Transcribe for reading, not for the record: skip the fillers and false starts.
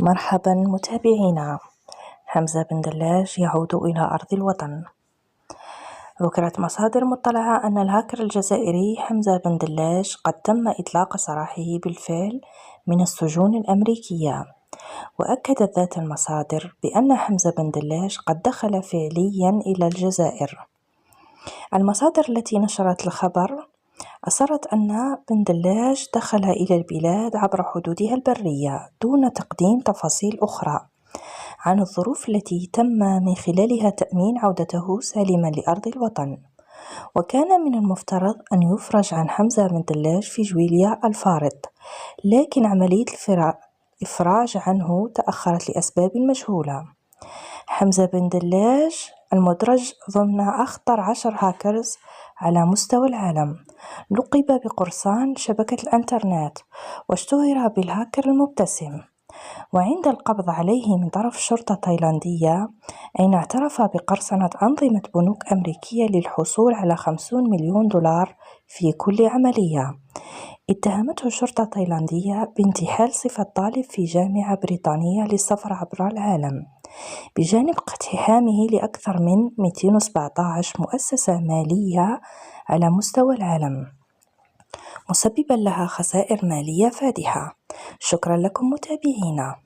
مرحبا متابعينا. حمزة بن دلاج يعود إلى أرض الوطن. ذكرت مصادر مطلعة أن الهاكر الجزائري حمزة بن دلاج قد تم إطلاق سراحه بالفعل من السجون الأمريكية. وأكدت ذات المصادر بأن حمزة بن دلاج قد دخل فعليا إلى الجزائر. المصادر التي نشرت الخبر أصرت أن بن دلاج دخل إلى البلاد عبر حدودها البرية دون تقديم تفاصيل أخرى عن الظروف التي تم من خلالها تأمين عودته سالما لأرض الوطن. وكان من المفترض أن يفرج عن حمزة بن دلاج في جويلية الفارض، لكن عملية الإفراج عنه تأخرت لأسباب مجهولة. حمزة بن دلاج المدرج ضمن أخطر 10 هاكرز على مستوى العالم، لقب بقرصان شبكة الإنترنت واشتهر بالهاكر المبتسم. وعند القبض عليه من طرف شرطة تايلاندية، أين اعترف بقرصنة أنظمة بنوك أمريكية للحصول على 50 مليون دولار في كل عملية. اتهمته الشرطة التايلاندية بانتحال صفة طالب في جامعة بريطانية للسفر عبر العالم، بجانب اقتحامه لأكثر من 217 مؤسسة مالية على مستوى العالم، مسببا لها خسائر مالية فادحة. شكرا لكم متابعينا.